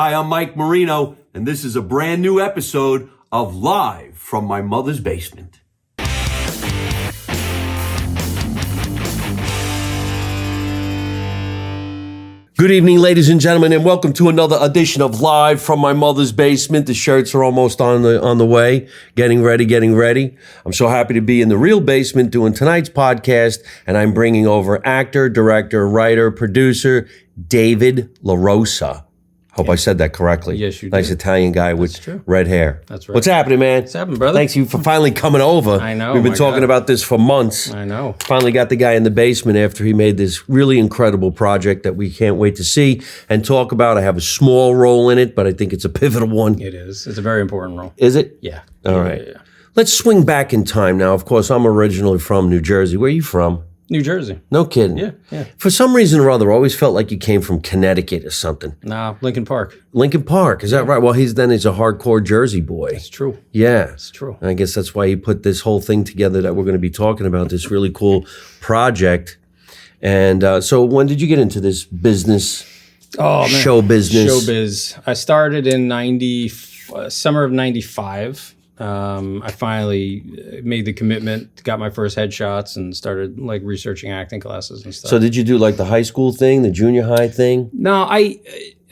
Hi, I'm Mike Marino, and this is a brand new episode of Live from My Mother's Basement. Good evening, ladies and gentlemen, and welcome to another edition of Live from My Mother's Basement. The shirts are almost on the way. Getting ready. I'm so happy to be in the real basement doing tonight's podcast, and I'm bringing over actor, director, writer, producer, David La Rosa. Hope I said that correctly. Yes, you did. Nice Italian guy with red hair. That's right. What's happening, man? What's happening, brother? Thanks you for finally coming over. I know. We've been talking about this for months. I know. Finally got the guy in the basement after he made this really incredible project that we can't wait to see and talk about. I have a small role in it, but I think it's a pivotal one. It is. It's a very important role. Is it? Yeah. All right. Yeah. Let's swing back in time now. Of course, I'm originally from New Jersey. Where are you from? New Jersey. No kidding. Yeah. For some reason or other, I always felt like you came from Connecticut or something. Nah, Lincoln Park. Lincoln Park, is that right? Well, he's a hardcore Jersey boy. It's true. Yeah. It's true. I guess that's why he put this whole thing together that we're going to be talking about, this really cool project. And so when did you get into this business? Oh, man. Show business. Showbiz. I started in summer of 95. I finally made the commitment, got my first headshots, and started like researching acting classes and stuff. So did you do like the high school thing, the junior high thing? No, I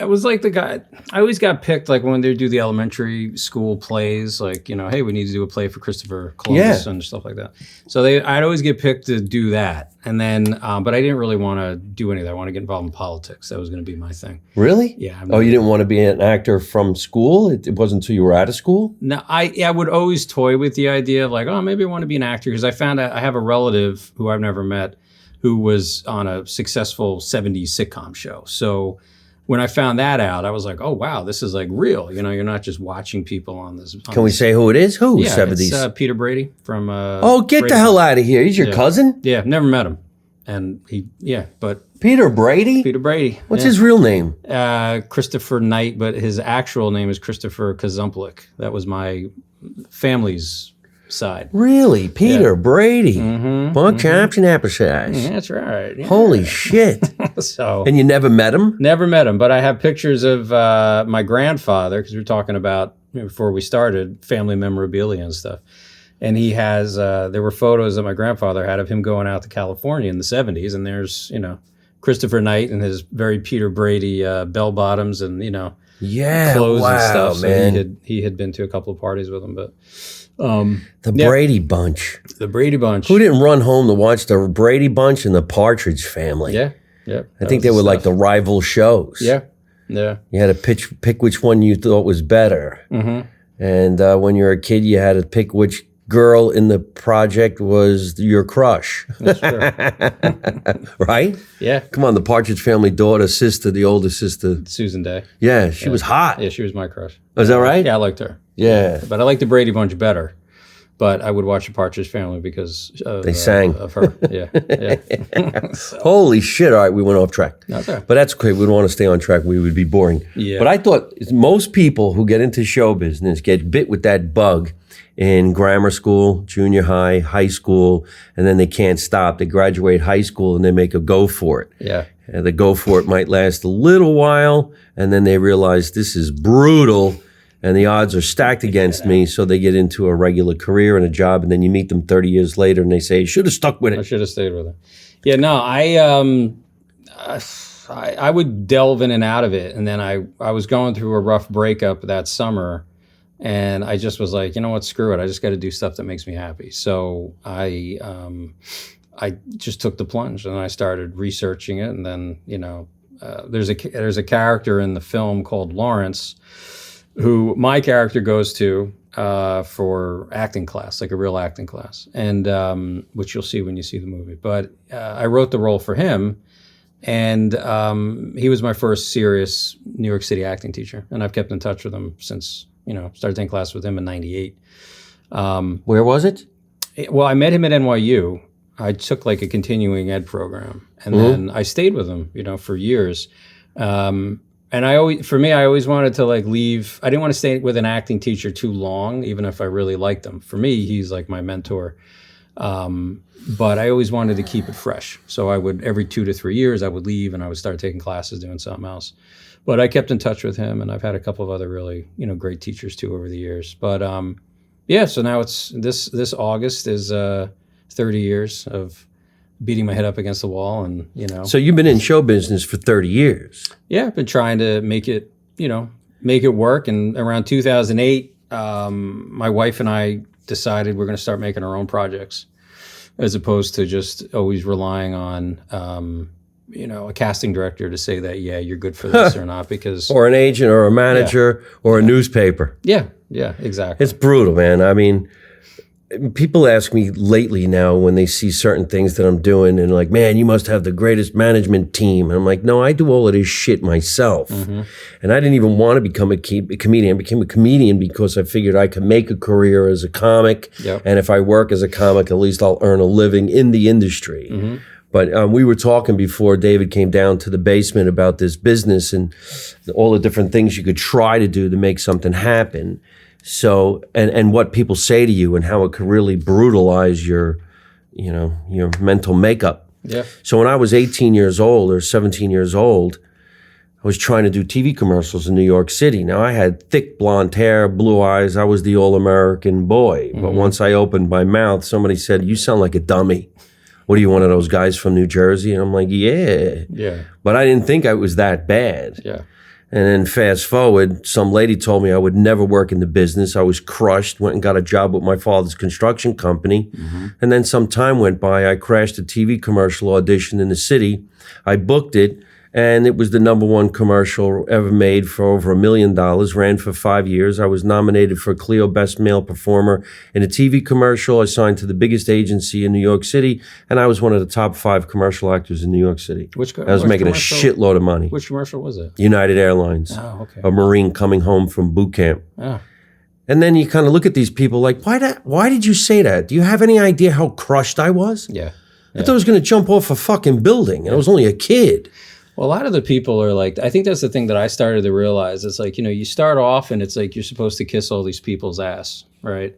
was like the guy. I always got picked like when they do the elementary school plays, like, you know, hey, we need to do a play for Christopher Columbus and stuff like that. So I'd always get picked to do that, and then, but I didn't really want to do any of that. I want to get involved in politics. That was going to be my thing. Really? Yeah. Oh, you didn't want to be an actor from school? It wasn't until you were out of school? No, I would always toy with the idea of like, oh, maybe I want to be an actor, because I found out I have a relative who I've never met who was on a successful 70s sitcom show. So when I found that out, I was like, oh, wow, this is like real. You know, you're not just watching people on this. Can we say who it is? Who? Yeah, 70s? it's Peter Brady from... oh, get Brady. the hell out of here. He's your cousin? Yeah, never met him. And but... Peter Brady? Peter Brady. What's his real name? Christopher Knight, but his actual name is Christopher Kazumplik. That was my family's side. Really? Peter Brady? Pork chops and applesauce. That's right. Yeah. Holy shit. So, and you never met him? Never met him, but I have pictures of my grandfather, because we were talking about, before we started, family memorabilia and stuff. And he has, there were photos that my grandfather had of him going out to California in the 70s. And there's, you know, Christopher Knight and his very Peter Brady bell bottoms and, you know, clothes and stuff. Man. So he had been to a couple of parties with him, but the Brady Bunch. The Brady Bunch. Who didn't run home to watch the Brady Bunch and the Partridge Family? Yeah. I think they were like the rival shows. Yeah. You had to pick which one you thought was better. And when you were a kid, you had to pick which girl in the project was your crush. That's true. Right? Yeah. Come on, the Partridge Family daughter, sister, the older sister. Susan Day. Yeah, she was hot. Yeah, she was my crush. Was that right? Yeah, I liked her. Yeah. But I liked the Brady Bunch better. But I would watch the Partridge Family because they sang of her. Yeah. So. Holy shit. All right, we went off track. That's right. But that's okay. We don't want to stay on track. We would be boring. Yeah. But I thought most people who get into show business get bit with that bug in grammar school, junior high, high school, and then they can't stop. They graduate high school and they make a go for it. Yeah. And the go for it might last a little while, and then they realize this is brutal and the odds are stacked against me, so they get into a regular career and a job, and then you meet them 30 years later and they say, you should have stuck with it. I should have stayed with her. Yeah, no, I would delve in and out of it, and then I was going through a rough breakup that summer, and I just was like, you know what, screw it. I just got to do stuff that makes me happy. So I just took the plunge, and I started researching it, and then, you know, there's a character in the film called Lawrence, who my character goes to for acting class, like a real acting class, and which you'll see when you see the movie. But I wrote the role for him, and he was my first serious New York City acting teacher, and I've kept in touch with him since, you know, started taking class with him in '98. Where was it? Well, I met him at NYU. I took like a continuing ed program, and then I stayed with him, you know, for years. And I always wanted to like leave. I didn't want to stay with an acting teacher too long, even if I really liked him. For me, he's like my mentor. But I always wanted to keep it fresh. So I would, every 2 to 3 years, I would leave and I would start taking classes, doing something else. But I kept in touch with him, and I've had a couple of other really, great teachers too over the years. But yeah, so now it's this August is 30 years of beating my head up against the wall, and So you've been in show business for 30 years. Yeah, I've been trying to make it, make it work. And around 2008, my wife and I decided we're going to start making our own projects, as opposed to just always relying on, a casting director to say that, yeah, you're good for this or not, because... Or an agent or a manager or a newspaper. Yeah, exactly. It's brutal, man. I mean, people ask me lately now when they see certain things that I'm doing and like, man, you must have the greatest management team. And I'm like, no, I do all of this shit myself. And I didn't even want to become a comedian. I became a comedian because I figured I could make a career as a comic. Yep. And if I work as a comic, at least I'll earn a living in the industry. But we were talking before David came down to the basement about this business and all the different things you could try to do to make something happen. So, and what people say to you and how it could really brutalize your mental makeup. Yeah. So when I was 18 years old or 17 years old, I was trying to do TV commercials in New York City. Now I had thick blonde hair, blue eyes. I was the all-American boy. But once I opened my mouth, somebody said, "You sound like a dummy. What are you, one of those guys from New Jersey?" And I'm like, yeah. But I didn't think I was that bad. Yeah. And then fast forward, some lady told me I would never work in the business. I was crushed, went and got a job with my father's construction company. And then some time went by. I crashed a TV commercial audition in the city. I booked it, and it was the #1 commercial ever made for over $1 million, ran for 5 years. I was nominated for Clio Best Male Performer in a TV commercial. I signed to the biggest agency in New York City, and I was one of the top 5 commercial actors in New York City. I was making a shitload of money. Which commercial was it? United Airlines. Oh, okay. A Marine coming home from boot camp. Oh. And then you kind of look at these people like, why did you say that? Do you have any idea how crushed I was? Yeah. I thought I was going to jump off a fucking building, and I was only a kid. Well, a lot of the people are like, I think that's the thing that I started to realize. It's like, you start off and it's like you're supposed to kiss all these people's ass, right?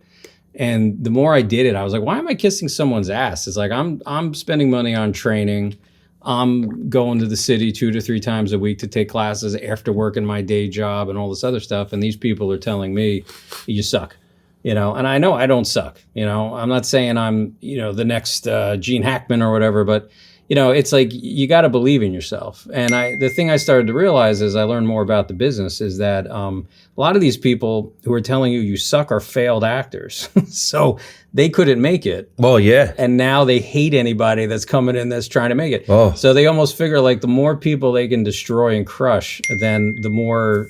And the more I did it, I was like, why am I kissing someone's ass? It's like, I'm spending money on training. I'm going to the city 2 to 3 times a week to take classes after working my day job and all this other stuff. And these people are telling me, you suck, and I know I don't suck. I'm not saying I'm, the next Gene Hackman or whatever, but it's like you got to believe in yourself. And the thing I started to realize as I learned more about the business is that a lot of these people who are telling you suck are failed actors. So they couldn't make it. Well, yeah. And now they hate anybody that's coming in that's trying to make it. Oh. So they almost figure like the more people they can destroy and crush, then the more,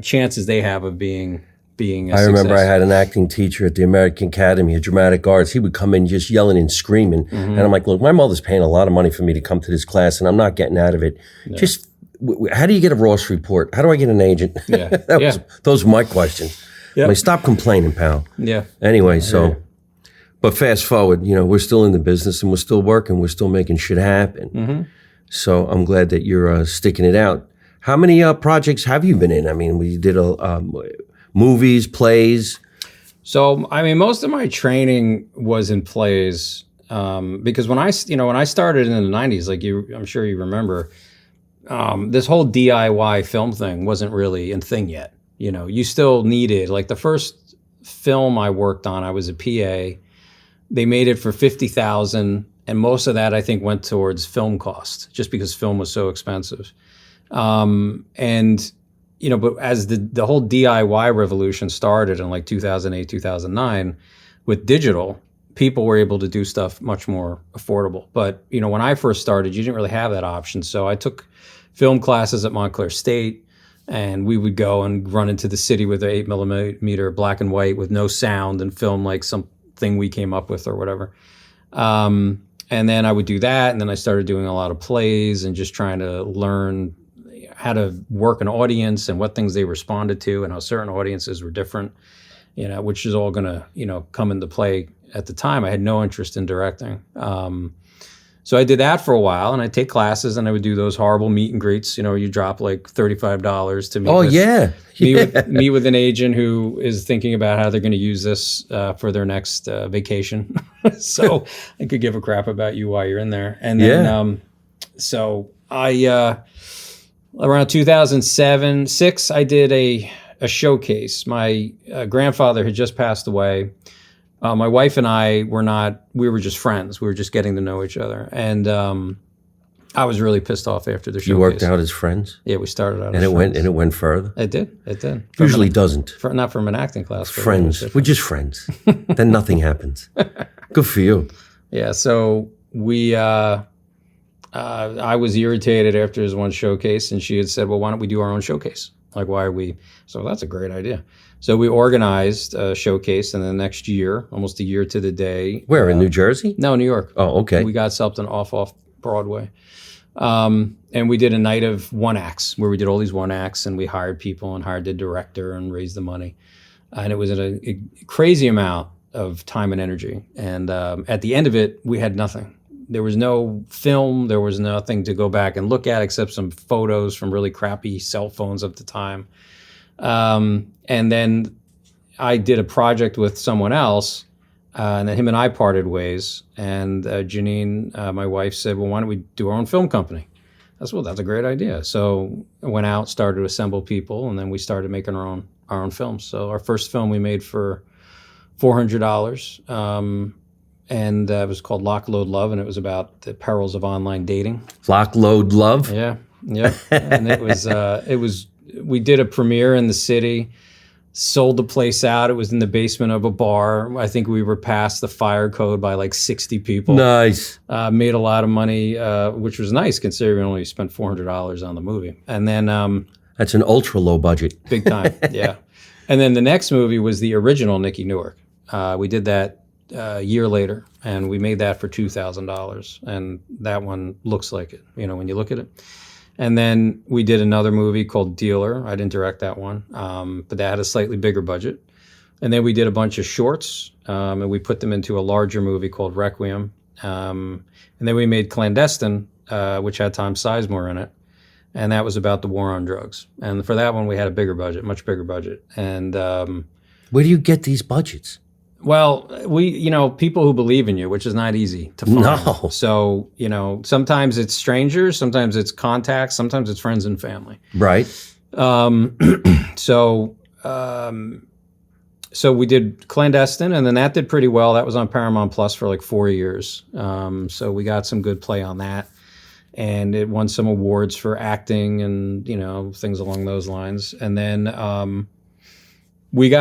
chances they have of being I remember I had an acting teacher at the American Academy of Dramatic Arts. He would come in just yelling and screaming. And I'm like, look, my mother's paying a lot of money for me to come to this class, and I'm not getting out of it. Yeah. Just, how do you get a Ross report? How do I get an agent? Yeah. Those were my questions. Yep. I'm like, stop complaining, pal. Yeah. Anyway, but fast forward, we're still in the business, and we're still working. We're still making shit happen. So I'm glad that you're sticking it out. How many projects have you been in? I mean, we did movies, plays. So, I mean, most of my training was in plays because when I started in the 90s, like I'm sure you remember, this whole DIY film thing wasn't really a thing yet. You still needed, like the first film I worked on, I was a PA. They made it for $50,000, and most of that I think went towards film cost, just because film was so expensive. But as the whole DIY revolution started in like 2008, 2009, with digital, people were able to do stuff much more affordable. But, when I first started, you didn't really have that option. So I took film classes at Montclair State, and we would go and run into the city with an 8mm black and white with no sound and film like something we came up with or whatever. And then I would do that. And then I started doing a lot of plays and just trying to learn how to work an audience and what things they responded to and how certain audiences were different, which is all going to, come into play at the time. I had no interest in directing. So I did that for a while, and I'd take classes, and I would do those horrible meet and greets. You know, you drop like $35 to meet. Oh with, yeah. meet with an agent who is thinking about how they're going to use this for their next vacation. So I could give a crap about you while you're in there. And then, so I around 2007, 6, I did a showcase. My grandfather had just passed away. My wife and I we were just friends. We were just getting to know each other. And I was really pissed off after the showcase. You worked out as friends? Yeah, we started out and as friends. And it went further? It did. Usually doesn't. Not from an acting class. Friends. We're just friends. Then nothing happens. Good for you. Yeah, so I was irritated after his one showcase, and she had said, well, why don't we do our own showcase? Like, why are we? So that's a great idea. So we organized a showcase, and the next year, almost a year to the day. Where, in New Jersey? No, New York. Oh, okay. We got something off Broadway. And we did a night of one acts where we did all these one acts, and we hired people and hired the director and raised the money. And it was a crazy amount of time and energy. And at the end of it, we had nothing. There was no film. There was nothing to go back and look at except some photos from really crappy cell phones at the time. And then I did a project with someone else, and then him and I parted ways. And Janine, my wife, said, well, why don't we do our own film company? That's a great idea. So I went out, started to assemble people, and then we started making our own films. So our first film we made for $400. And it was called Lock, Load, Love, and it was about the perils of online dating. Lock, Load, Love? Yeah. And it was, we did a premiere in the city, sold the place out. It was in the basement of a bar. I think we were past the fire code by like 60 people. Nice. Made a lot of money, which was nice considering we only spent $400 on the movie. And then... that's an ultra low budget. Big time, yeah. And then the next movie was the original Nicky Newark. We did that a year later, and we made that for $2,000, and that one looks like it, when you look at it. And then we did another movie called Dealer. I didn't direct that one, but that had a slightly bigger budget. And then we did a bunch of shorts, and we put them into a larger movie called Requiem. And then we made Clandestine, which had Tom Sizemore in it, and that was about the war on drugs. And for that one, we had a bigger budget, much bigger budget. And where do you get these budgets? Well, people who believe in you, which is not easy to find. No. So, sometimes it's strangers, sometimes it's contacts, sometimes it's friends and family. Right. So we did Clandestine, and then that did pretty well. That was on Paramount Plus for like 4 years. So we got some good play on that. And it won some awards for acting and, things along those lines. And then... We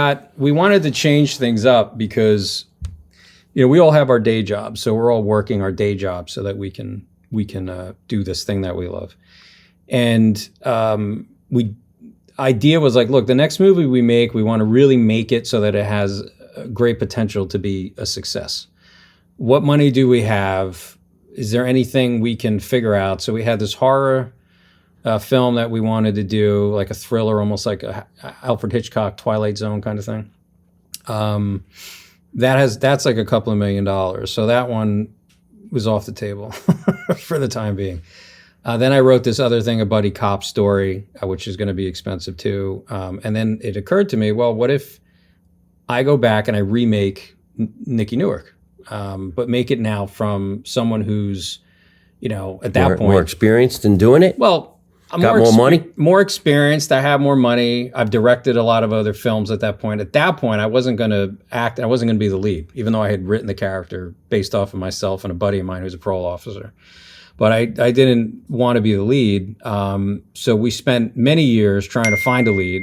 wanted to change things up because, we all have our day jobs. So we're all working our day jobs so that we can do this thing that we love. And idea was like, look, the next movie we make, we want to really make it so that it has great potential to be a success. What money do we have? Is there anything we can figure out? So we had this horror film that we wanted to do, like a thriller, almost like a Alfred Hitchcock Twilight Zone kind of thing. That's like a couple of $1 million. So that one was off the table for the time being. Then I wrote this other thing, a buddy cop story, which is going to be expensive too. And then it occurred to me, well, what if I go back and I remake Nicky Newark, but make it now from someone who's, at that point more experienced in doing it. Well. I'm got more money? More experienced. I have more money. I've directed a lot of other films at that point. At that point, I wasn't going to act. I wasn't going to be the lead, even though I had written the character based off of myself and a buddy of mine who's a parole officer. But I didn't want to be the lead. So we spent many years trying to find a lead.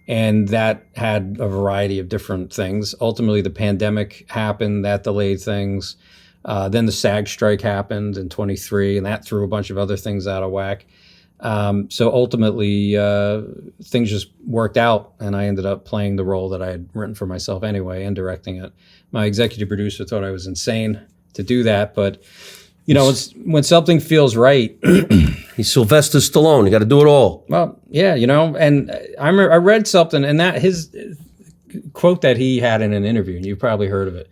And that had a variety of different things. Ultimately, the pandemic happened. That delayed things. Then the SAG strike happened in 23, and that threw a bunch of other things out of whack. So ultimately, things just worked out, and I ended up playing the role that I had written for myself anyway and directing it. My executive producer thought I was insane to do that, but when something feels right. He's Sylvester Stallone. You got to do it all. Well, yeah, and I read something, and that his quote that he had in an interview, and you've probably heard of it.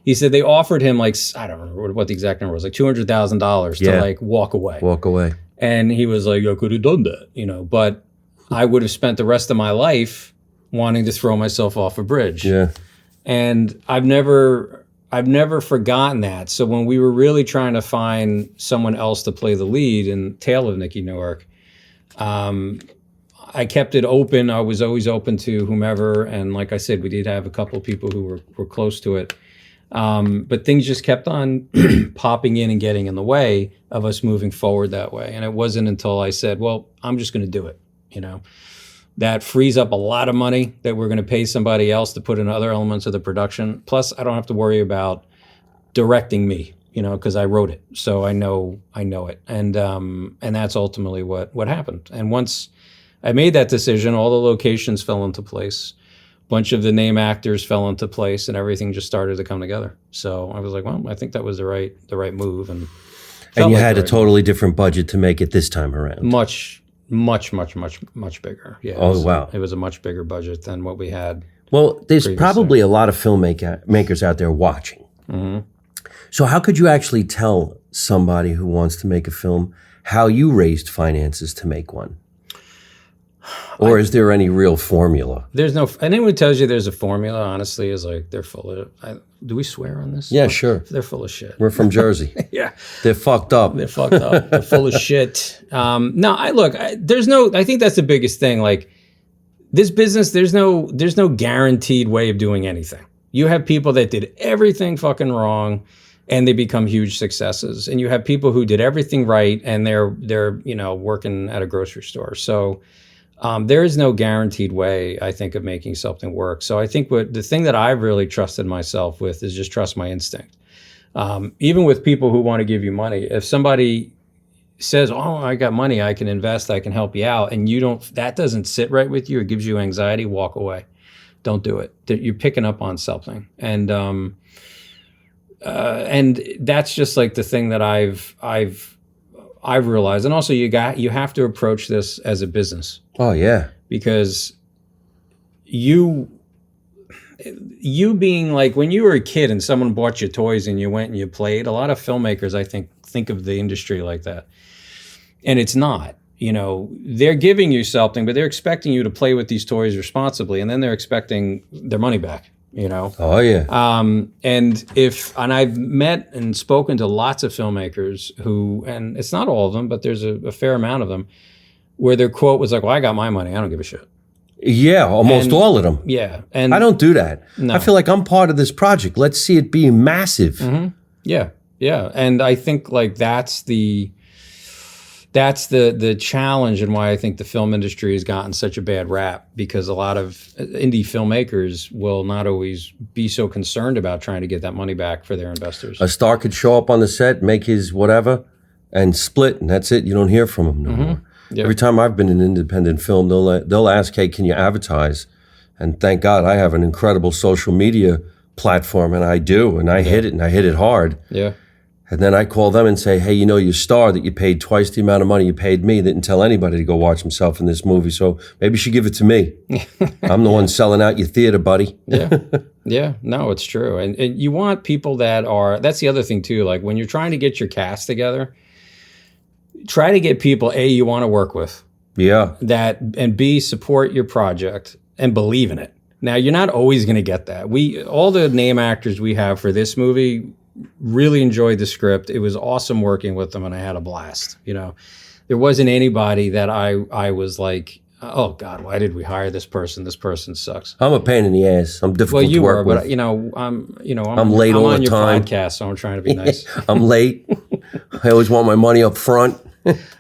he said they offered him like, I don't remember what the exact number was, like $200,000 to like walk away. Walk away. And he was like, I could have done that, you know, but I would have spent the rest of my life wanting to throw myself off a bridge. Yeah. And I've never forgotten that. So when we were really trying to find someone else to play the lead in Tale of Nicky Newark, I kept it open. I was always open to whomever. And like I said, we did have a couple of people who were close to it. But things just kept on popping in and getting in the way of us moving forward that way. And it wasn't until I said, well, I'm just going to do it. You know, that frees up a lot of money that we're going to pay somebody else to put in other elements of the production. Plus, I don't have to worry about directing me, you know, because I wrote it. So I know it. And that's ultimately what happened. And once I made that decision, all the locations fell into place. Bunch of the name actors fell into place, and everything just started to come together. So I was like, well, I think that was the right move. And you had a totally different budget to make it this time around. Much bigger. Yeah. Wow. It was a much bigger budget than what we had. Well, there's previously. probably a lot of filmmakers out there watching. Mm-hmm. So how could you actually tell somebody who wants to make a film how you raised finances to make one? Or is there any real formula? There's no, anyone who tells you there's a formula, honestly, is like, they're full of, do we swear on this? Yeah, sure. They're full of shit. We're from Jersey. Yeah. They're fucked up. They're fucked up. They're full of shit. I think that's the biggest thing. Like this business, there's no guaranteed way of doing anything. You have people that did everything fucking wrong and they become huge successes. And you have people who did everything right and they're you know, working at a grocery store. So there is no guaranteed way, I think, of making something work. So I think the thing that I've really trusted myself with is just trust my instinct. Even with people who want to give you money, if somebody says, oh, I got money, I can invest, I can help you out, and that doesn't sit right with you, it gives you anxiety, walk away. Don't do it. You're picking up on something. And that's just like the thing that I've realized. And also you have to approach this as a business. Oh yeah. Because you being like, when you were a kid and someone bought you toys and you went and you played, a lot of filmmakers, I think of the industry like that. And it's not, you know, they're giving you something, but they're expecting you to play with these toys responsibly. And then they're expecting their money back, you know? Oh yeah. And I've met and spoken to lots of filmmakers who, and it's not all of them, but there's a fair amount of them, where their quote was like, well, I got my money, I don't give a shit. Yeah, almost all of them. Yeah. And I don't do that. No. I feel like I'm part of this project. Let's see it be massive. Mm-hmm. Yeah. Yeah. And I think like that's the challenge and why I think the film industry has gotten such a bad rap, because a lot of indie filmmakers will not always be so concerned about trying to get that money back for their investors. A star could show up on the set, make his whatever, and split, and that's it. You don't hear from him no more. Yep. Every time I've been in independent film, they'll ask, hey, can you advertise? And thank God I have an incredible social media platform, and I do, and I hit it, and I hit it hard. Yeah. And then I call them and say, hey, you know, your star that you paid twice the amount of money you paid me didn't tell anybody to go watch himself in this movie, so maybe you should give it to me. I'm the one selling out your theater, buddy. Yeah. Yeah. No, it's true. And you want people that's the other thing too, like when you're trying to get your cast together, try to get people, A, you want to work with. Yeah. And B, support your project and believe in it. Now, you're not always going to get that. All the name actors we have for this movie really enjoyed the script. It was awesome working with them, and I had a blast. You know, there wasn't anybody that I was like, oh God, why did we hire this person? This person sucks. I'm a pain in the ass. I'm difficult to work with. But I'm late all on the your time. podcast, so I'm trying to be nice. I'm late. I always want my money up front.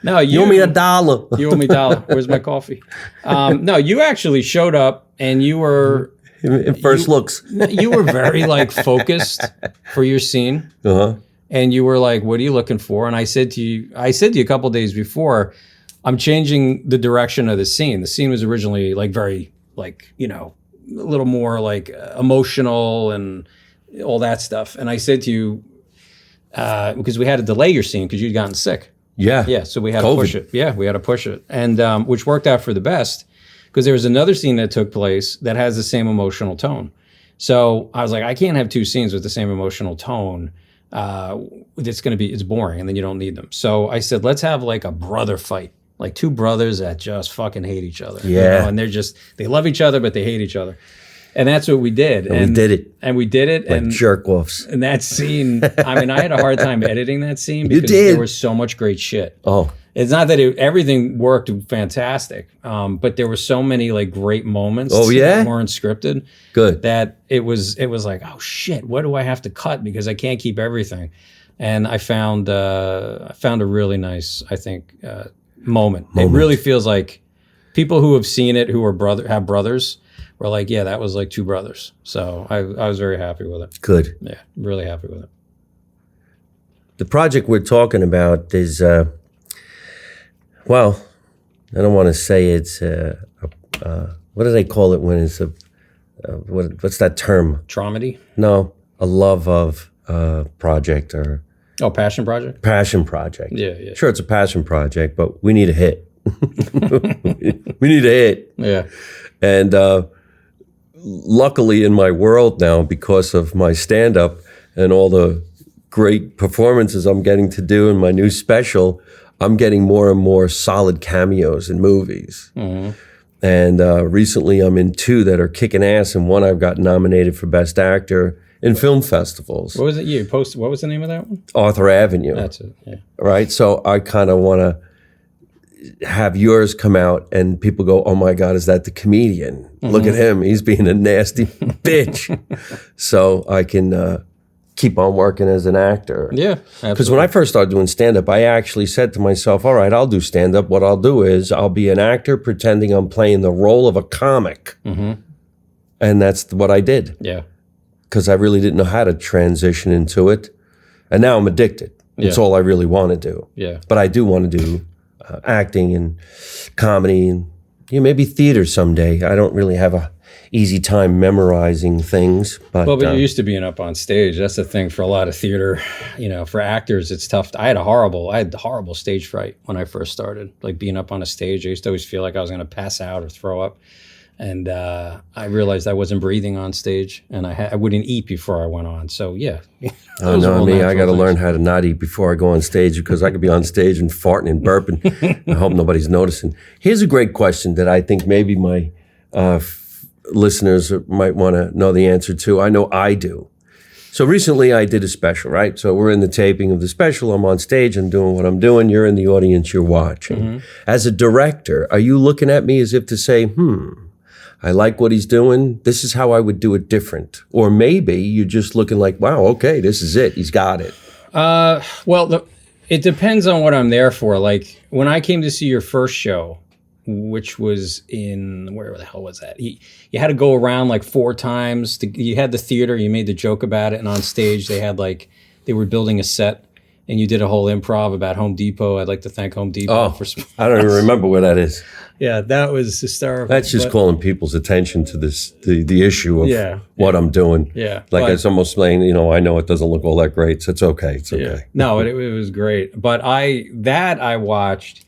No, you owe me $1. You owe me $1. Where's my coffee? No, you actually showed up and you were first looks. You were very like focused for your scene. Uh-huh. And you were like, what are you looking for? And I said to you a couple of days before, I'm changing the direction of the scene. The scene was originally like very like, you know, a little more like emotional and all that stuff. And I said to you, because we had to delay your scene because you'd gotten sick. Yeah. Yeah. So we had to push it. Yeah. We had to push it. And which worked out for the best, because there was another scene that took place that has the same emotional tone. So I was like, I can't have two scenes with the same emotional tone. It's boring, and then you don't need them. So I said, let's have like a brother fight, like two brothers that just fucking hate each other. Yeah. And they love each other, but they hate each other. And that's what we did. And we did it. And we did it. Like jerk-offs. And that scene, I mean, I had a hard time editing that scene because there was so much great shit. Oh. It's not that everything worked fantastic, but there were so many like great moments that weren't scripted. Good. That it was like, oh shit, what do I have to cut because I can't keep everything? And I found a really nice, I think, moment. It really feels like people who have seen it, who are have brothers, were like, yeah, that was like two brothers. So I was very happy with it. Good. Yeah, really happy with it. The project we're talking about is, well, I don't want to say it's, what do they call it when it's what's that term? Traumedy? No, a love of project or... Oh, passion project? Passion project. Yeah. Sure, it's a passion project, but we need a hit. We need a hit. Yeah. And luckily in my world now, because of my stand-up and all the great performances I'm getting to do in my new special, I'm getting more and more solid cameos in movies. Mm-hmm. And recently I'm in two that are kicking ass, and one I've got nominated for Best Actor in film festivals. What was it you posted? What was the name of that one? Arthur Avenue. That's it, yeah. Right? So I kind of want to have yours come out and people go, oh my God, is that the comedian? Mm-hmm. Look at him. He's being a nasty bitch. So I can keep on working as an actor. Yeah, absolutely. Because when I first started doing stand-up, I actually said to myself, all right, I'll do stand-up. What I'll do is I'll be an actor pretending I'm playing the role of a comic. Mm-hmm. And that's what I did. Yeah. Because I really didn't know how to transition into it. And now I'm addicted. It's all I really want to do. Yeah. But I do want to do acting and comedy and maybe theater someday. I don't really have a easy time memorizing things. But you're used to being up on stage. That's the thing for a lot of theater. For actors, it's tough. I had horrible stage fright when I first started. Like being up on a stage, I used to always feel like I was going to pass out or throw up. And I realized I wasn't breathing on stage, and I wouldn't eat before I went on. So yeah. Oh no, I got to learn how to not eat before I go on stage, because I could be on stage and farting and burping. I hope nobody's noticing. Here's a great question that I think maybe my listeners might want to know the answer to. I know I do. So recently I did a special, right? So we're in the taping of the special. I'm on stage. I'm doing what I'm doing. You're in the audience. You're watching. Mm-hmm. As a director, are you looking at me as if to say, I like what he's doing. This is how I would do it different. Or maybe you're just looking like, wow, okay, this is it. He's got it. It depends on what I'm there for. Like when I came to see your first show, which was in, where the hell was that? You had to go around like 4 times. You had the theater, you made the joke about it. And on stage, they were building a set. And you did a whole improv about Home Depot. I'd like to thank Home Depot for... I don't even remember where that is. Yeah, that was hysterical. That's just calling people's attention to this, the issue of what I'm doing. Yeah. It's almost saying, I know it doesn't look all that great, so it's okay. It's okay. Yeah. No, it was great. But I watched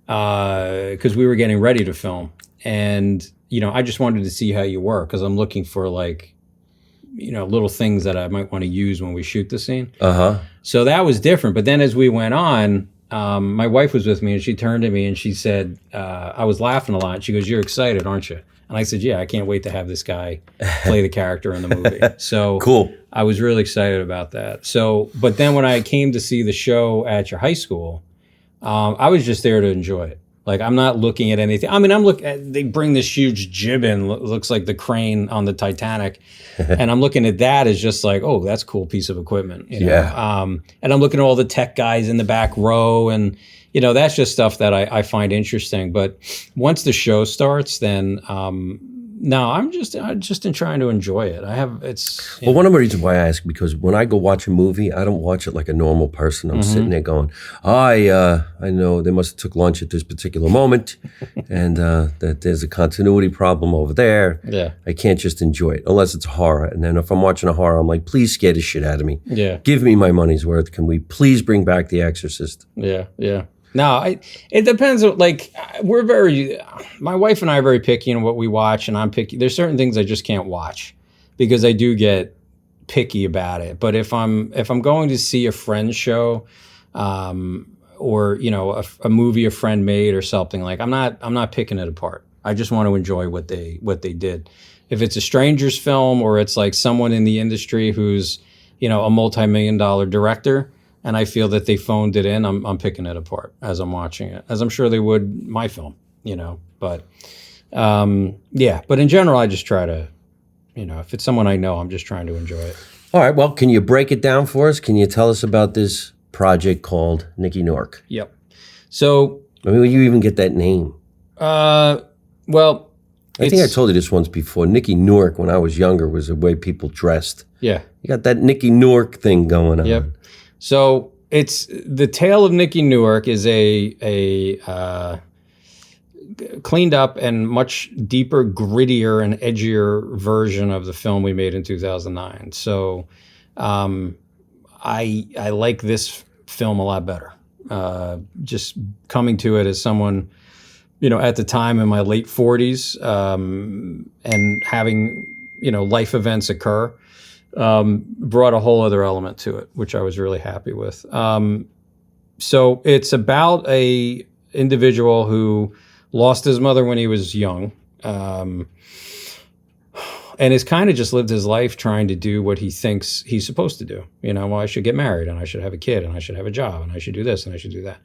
because we were getting ready to film. And, I just wanted to see how you were, because I'm looking for little things that I might want to use when we shoot the scene. Uh-huh. So that was different. But then as we went on, my wife was with me, and she turned to me and she said, I was laughing a lot. She goes, "You're excited, aren't you?" And I said, "Yeah, I can't wait to have this guy play the character in the movie." So cool. I was really excited about that. So, but then when I came to see the show at your high school, I was just there to enjoy it. Like, I'm not looking at anything. I mean, they bring this huge jib in, looks like the crane on the Titanic. And I'm looking at that as just like, oh, that's a cool piece of equipment. Yeah. And I'm looking at all the tech guys in the back row, and, that's just stuff that I find interesting. But once the show starts, then, no, I'm just trying to enjoy it. Well, one of the reasons why I ask, because when I go watch a movie, I don't watch it like a normal person. I'm sitting there going, I know they must have took lunch at this particular moment, and that there's a continuity problem over there. Yeah. I can't just enjoy it unless it's horror. And then if I'm watching a horror, I'm like, please scare the shit out of me. Yeah. Give me my money's worth. Can we please bring back The Exorcist? Yeah, yeah. No, it depends. Like, my wife and I are very picky in what we watch, and I'm picky. There's certain things I just can't watch because I do get picky about it. But if I'm going to see a friend's show, or a movie a friend made or something, like I'm not picking it apart. I just want to enjoy what they did. If it's a stranger's film or it's like someone in the industry who's a multi-million-dollar director, and I feel that they phoned it in, I'm picking it apart as I'm watching it, as I'm sure they would my film, But but in general, I just try to, if it's someone I know, I'm just trying to enjoy it. All right. Well, can you break it down for us? Can you tell us about this project called Nicky Newark? Yep. So, Will you even get that name? Well, I think I told you this once before. Nicky Newark, when I was younger, was the way people dressed. Yeah. You got that Nicky Newark thing going on. Yep. So it's the Tale of Nicky Newark is a cleaned up and much deeper, grittier, and edgier version of the film we made in 2009. So I like this film a lot better. Just coming to it as someone, at the time in my late 40s, and having, life events occur, brought a whole other element to it, which I was really happy with. So it's about a individual who lost his mother when he was young, and has kind of just lived his life trying to do what he thinks he's supposed to do. Well, I should get married, and I should have a kid, and I should have a job, and I should do this, and I should do that.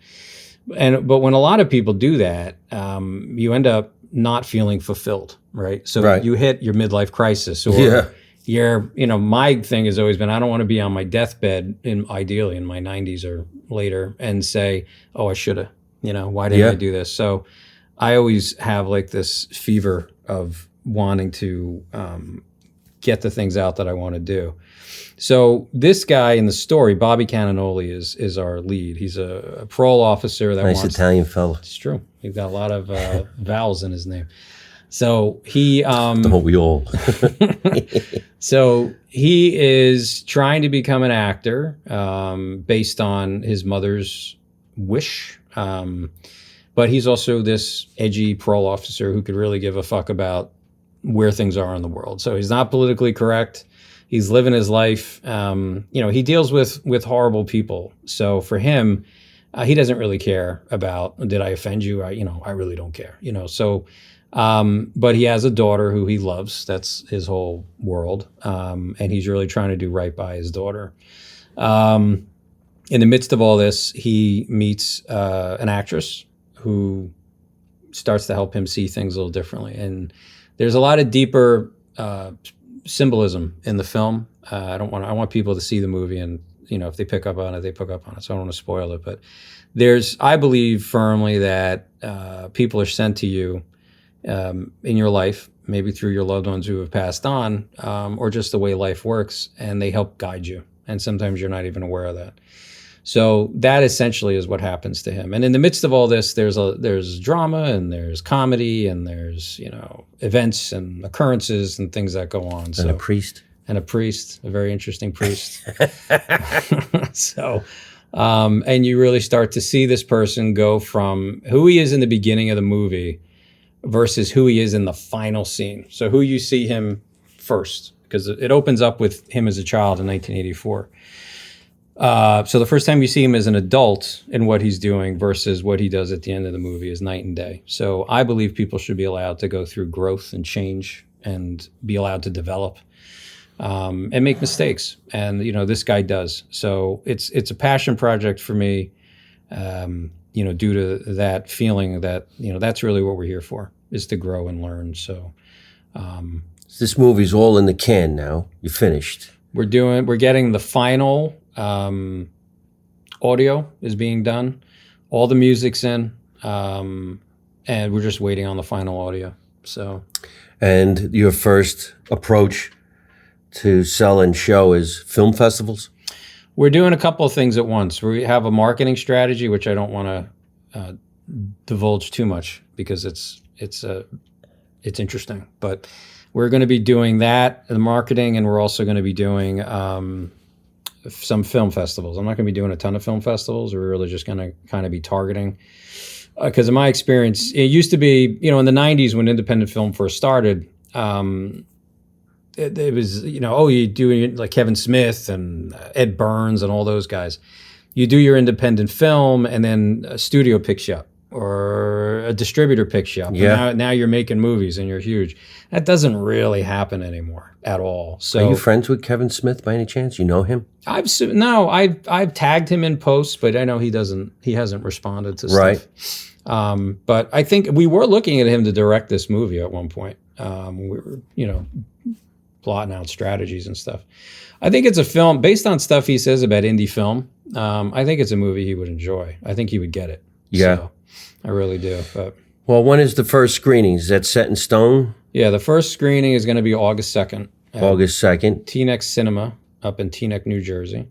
But when a lot of people do that, you end up not feeling fulfilled, right? So you hit your midlife crisis, or my thing has always been, I don't want to be on my deathbed, ideally in my 90s or later, and say, oh, I should have, why didn't I do this? So I always have like this fever of wanting to get the things out that I want to do. So this guy in the story, Bobby Cannonoli, is our lead. He's a parole officer that nice Italian fella. It's true. He's got a lot of vowels in his name. So he don't we all? So he is trying to become an actor based on his mother's wish. But he's also this edgy parole officer who could really give a fuck about where things are in the world. So he's not politically correct. He's living his life. He deals with horrible people. So for him, he doesn't really care about, did I offend you? I really don't care. So, but he has a daughter who he loves. That's his whole world. And he's really trying to do right by his daughter. In the midst of all this, he meets an actress who starts to help him see things a little differently. And there's a lot of deeper symbolism in the film. I want people to see the movie, and if they pick up on it, they pick up on it. So I don't want to spoil it, but I believe firmly that people are sent to you in your life, maybe through your loved ones who have passed on, or just the way life works, and they help guide you. And sometimes you're not even aware of that. So that essentially is what happens to him. And in the midst of all this, there's drama, and there's comedy, and there's events and occurrences and things that go on. And a priest, a very interesting priest. So, and you really start to see this person go from who he is in the beginning of the movie versus who he is in the final scene. So who you see him first, because it opens up with him as a child in 1984. So the first time you see him as an adult and what he's doing versus what he does at the end of the movie is night and day. So I believe people should be allowed to go through growth and change and be allowed to develop and make mistakes. And, this guy does. So it's a passion project for me, due to that feeling that, that's really what we're here for, is to grow and learn. So this movie's all in the can now. You finished. We're getting the final audio is being done. All the music's in, and we're just waiting on the final audio. So, and your first approach to sell and show is film festivals? We're doing a couple of things at once. We have a marketing strategy, which I don't want to divulge too much because it's interesting. But we're going to be doing that, the marketing, and we're also going to be doing some film festivals. I'm not going to be doing a ton of film festivals. We're really just going to kind of be targeting. Because in my experience, it used to be, in the 90s when independent film first started, it was, oh, you do like Kevin Smith and Ed Burns and all those guys. You do your independent film, and then a studio picks you up or a distributor picks you up. Yeah. Now you're making movies and you're huge. That doesn't really happen anymore at all. So are you friends with Kevin Smith by any chance? You know him? I've tagged him in posts, but I know he hasn't responded to stuff. But I think we were looking at him to direct this movie at one point. We were, plotting out strategies and stuff. I think it's a film based on stuff he says about indie film. I think it's a movie he would enjoy. I think he would get it. Yeah. So, I really do. But well, when is the first screening? Is that set in stone? Yeah, the first screening is going to be August 2nd. August 2nd. Teaneck Cinema up in Teaneck, New Jersey.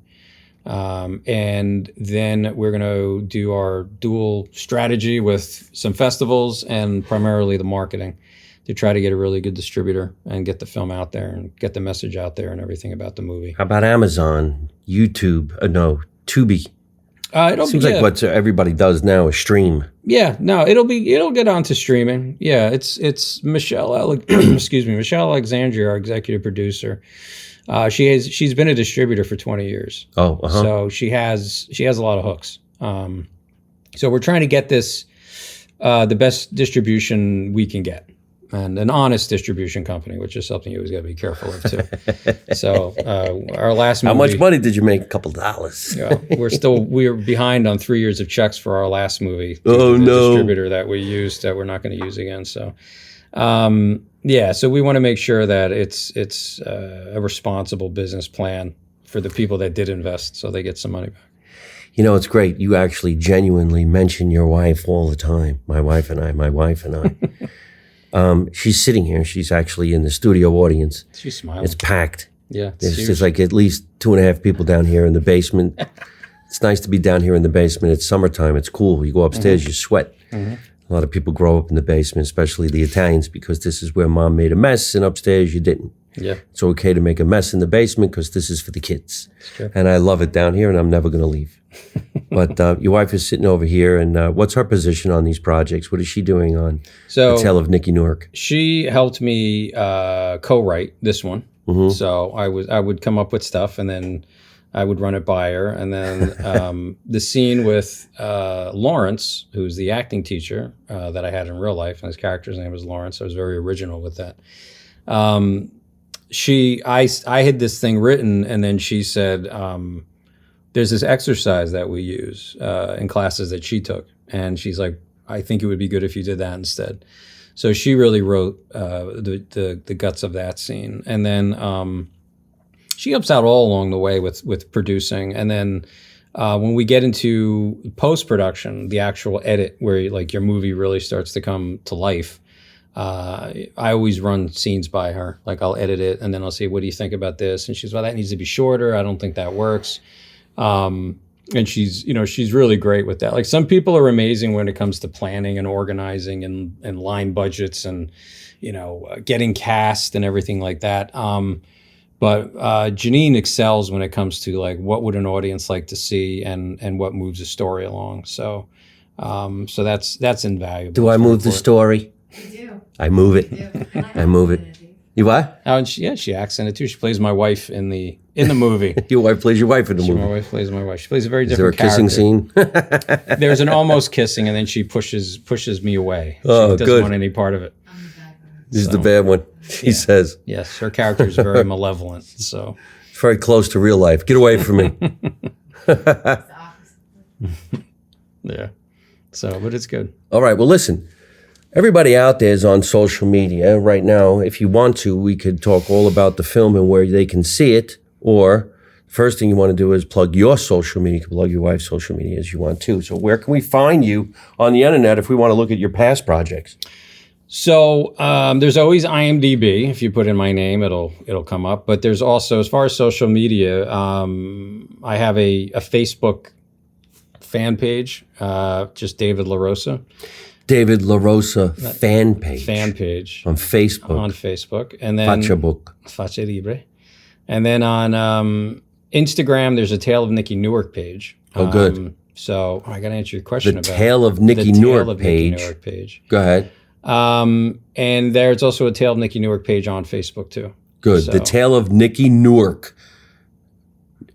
And then we're going to do our dual strategy with some festivals and primarily the marketing to try to get a really good distributor and get the film out there and get the message out there and everything about the movie. How about Amazon, YouTube? No, Tubi. Seems like what everybody does now is stream. Yeah, no, it'll get onto streaming. Yeah, it's Michelle Michelle Alexandria, our executive producer. She's been a distributor for 20 years. Oh, so she has a lot of hooks. So we're trying to get this the best distribution we can get, and an honest distribution company, which is something you always got to be careful of too. So our last movie, how much money did you make? A couple dollars. We're behind on 3 years of checks for our last movie. Oh the no! Distributor that we used that we're not going to use again. So. So we want to make sure that it's a responsible business plan for the people that did invest, so they get some money back. It's great. You actually genuinely mention your wife all the time. My wife and I. She's sitting here. She's actually in the studio audience. She's smiling. It's packed. Yeah. There's like at least 2.5 people down here in the basement. It's nice to be down here in the basement. It's summertime. It's cool. You go upstairs, you sweat. Mm-hmm. A lot of people grow up in the basement, especially the Italians, because this is where mom made a mess, and upstairs you didn't. Yeah. It's okay to make a mess in the basement because this is for the kids. And I love it down here, and I'm never going to leave. But your wife is sitting over here, and what's her position on these projects? What is she doing on The Tale of Nicky Newark? She helped me co-write this one. Mm-hmm. So I would come up with stuff, and then I would run it by her. And then the scene with Lawrence, who's the acting teacher that I had in real life, and his character's name was Lawrence. I was very original with that. I had this thing written, and then she said, there's this exercise that we use in classes that she took. And she's like, I think it would be good if you did that instead. So she really wrote the guts of that scene. And then she helps out all along the way with producing. And then when we get into post-production, the actual edit where your movie really starts to come to life, I always run scenes by her. Like I'll edit it and then I'll say, what do you think about this? And she's, well, that needs to be shorter. I don't think that works. And she's really great with that. Like some people are amazing when it comes to planning and organizing and line budgets and, getting cast and everything like that. But Janine excels when it comes to what would an audience like to see and what moves a story along. So that's invaluable. Do I move the story? You do. I move it. I move it. You what? Oh, and she acts in it too. She plays my wife in the movie. Your wife plays your wife in the movie. My wife plays my wife. She plays a very different character. Is there a kissing scene? There's an almost kissing, and then she pushes me away. She doesn't want any part of it. This is the bad one, she says. Yes, her character is very malevolent. So it's very close to real life. Get away from me. Yeah. So, but it's good. All right. Well, listen. Everybody out there is on social media right now. If you want to, we could talk all about the film and where they can see it. Or the first thing you want to do is plug your social media. You can plug your wife's social media as you want to. So where can we find you on the internet if we want to look at your past projects? So there's always IMDb. If you put in my name, it'll come up. But there's also, as far as social media, I have a Facebook fan page, just David La Rosa. David La Rosa fan page. On Facebook. And then Faccia Libre. And then on Instagram, there's a Tale of Nicky Newark page. Oh, good. So I got to answer your question about the Tale of Nicky Newark page. Go ahead. And there's also a Tale of Nicky Newark page on Facebook too. Good. So, The Tale of Nicky Newark.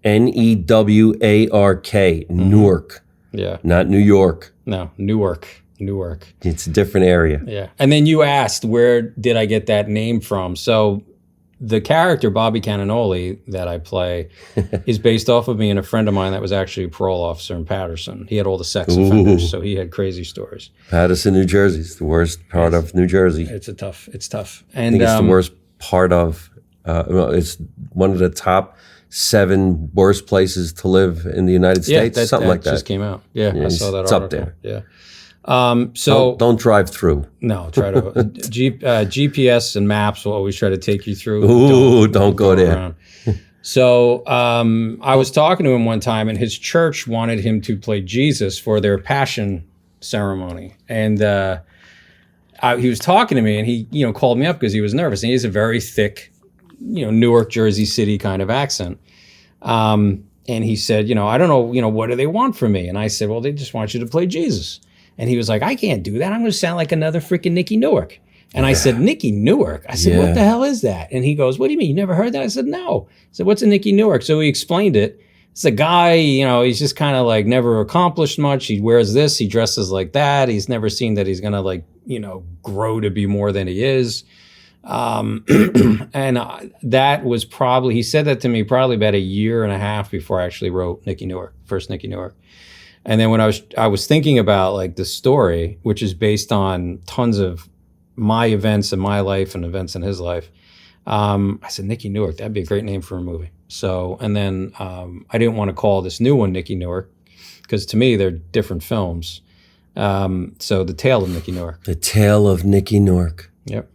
Newark. Newark. yeah. Not New York. No, Newark. It's a different area. Yeah. And then you asked, where did I get that name from? So the character, Bobby Cannonoli, that I play, is based off of me and a friend of mine that was actually a parole officer in Patterson. He had all the sex offenders, so he had crazy stories. Patterson, New Jersey is the worst part of New Jersey. It's tough. I think it's the worst part of, it's one of the top 7 worst places to live in the United States, something like that. Just came out. Yeah, I saw that it's article. up there. Yeah. So don't drive through. No, try to GPS and maps will always try to take you through. Ooh, don't go there. Around. So I was talking to him one time, and his church wanted him to play Jesus for their Passion ceremony, and he was talking to me, and he called me up because he was nervous, and he has a very thick, Newark, Jersey City kind of accent. And he said, I don't know, what do they want from me? And I said, well, they just want you to play Jesus. And he was like, I can't do that. I'm going to sound like another freaking Nicky Newark. And I said, Nicky Newark? I said, what the hell is that? And he goes, what do you mean? You never heard that? I said, no. I said, what's a Nicky Newark? So he explained it. It's a guy, he's just kind of like never accomplished much. He wears this, he dresses like that. He's never seen that he's going to grow to be more than he is. That was probably, he said that to me probably about 1.5 years before I actually wrote Nicky Newark, first Nicky Newark. And then when I was thinking about like the story, which is based on tons of my events in my life and events in his life, I said, Nicky Newark, that'd be a great name for a movie. So, and then I didn't want to call this new one Nicky Newark because to me, they're different films. So The Tale of Nicky Newark. The Tale of Nicky Newark. Yep.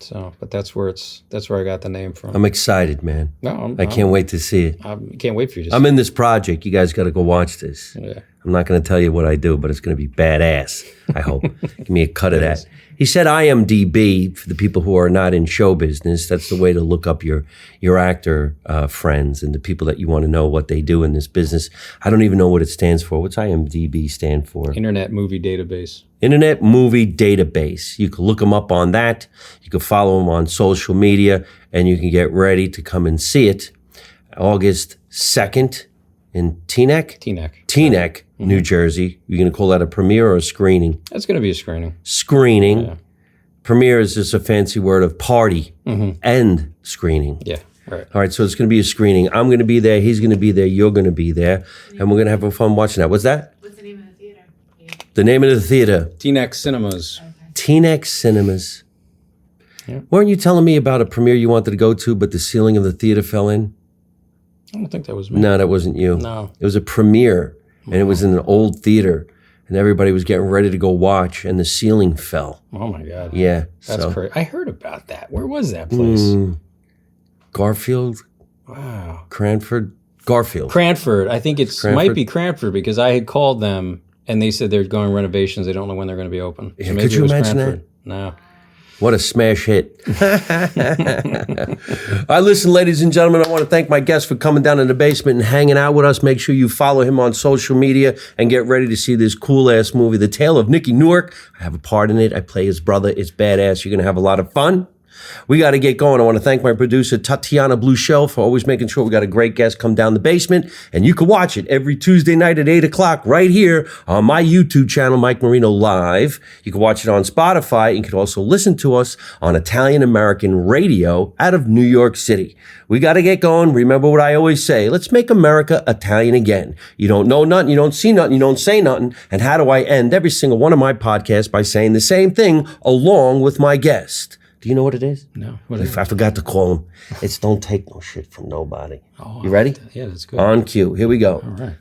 So, but that's where I got the name from. I'm excited, man. No, I can't wait to see it. I can't wait for you to see I'm in this project. You guys got to go watch this. Yeah. I'm not going to tell you what I do, but it's going to be badass, I hope. Give me a cut of that. He said IMDb, for the people who are not in show business, that's the way to look up your actor friends and the people that you want to know what they do in this business. I don't even know what it stands for. What's IMDb stand for? Internet Movie Database. Internet Movie Database. You can look them up on that. You can follow them on social media, and you can get ready to come and see it. August 2nd in Teaneck, New Jersey. You're going to call that a premiere or a screening? That's going to be a screening. Screening. Yeah. Premiere is just a fancy word of party and screening. Yeah, right. All right, so it's going to be a screening. I'm going to be there. He's going to be there. You're going to be there. And we're going to have fun watching that. What's that? What's the name of the theater? The name of the theater. Teaneck Cinemas. Okay. Teaneck Cinemas. Yeah. Weren't you telling me about a premiere you wanted to go to, but the ceiling of the theater fell in? I don't think that was me. No, that wasn't you. No. It was a premiere, and it was in an old theater, and everybody was getting ready to go watch, and the ceiling fell. Oh, my God. Yeah. That's crazy. I heard about that. Where was that place? Garfield? Wow. Cranford? Garfield. Cranford. I think Cranford? might be Cranford because I had called them, and they said they're going renovations. They don't know when they're going to be open. Yeah, So maybe could you it was imagine Cranford. that? No. What a smash hit. All right, listen, ladies and gentlemen, I want to thank my guest for coming down in the basement and hanging out with us. Make sure you follow him on social media and get ready to see this cool-ass movie, The Tale of Nicky Newark. I have a part in it. I play his brother. It's badass. You're going to have a lot of fun. We got to get going. I want to thank my producer, Tatiana Bluchel, for always making sure we got a great guest come down the basement. And you can watch it every Tuesday night at 8 o'clock right here on my YouTube channel, Mike Marino Live. You can watch it on Spotify. You can also listen to us on Italian American radio out of New York City. We got to get going. Remember what I always say. Let's make America Italian again. You don't know nothing. You don't see nothing. You don't say nothing. And how do I end every single one of my podcasts by saying the same thing along with my guest? Do you know what it is? No. What is I forgot to call him. It's don't take no shit from nobody. Oh, you ready? Yeah, that's good. On cue. Here we go. All right.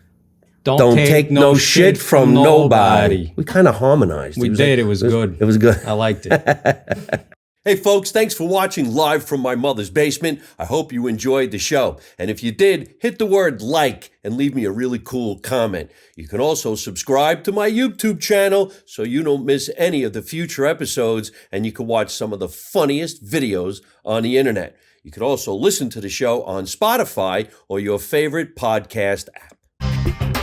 Don't take no shit from nobody. We kind of harmonized. We did. It was good. It was good. I liked it. Hey folks, thanks for watching Live from My Mother's Basement. I hope you enjoyed the show. And if you did, hit the word like and leave me a really cool comment. You can also subscribe to my YouTube channel so you don't miss any of the future episodes and you can watch some of the funniest videos on the internet. You can also listen to the show on Spotify or your favorite podcast app.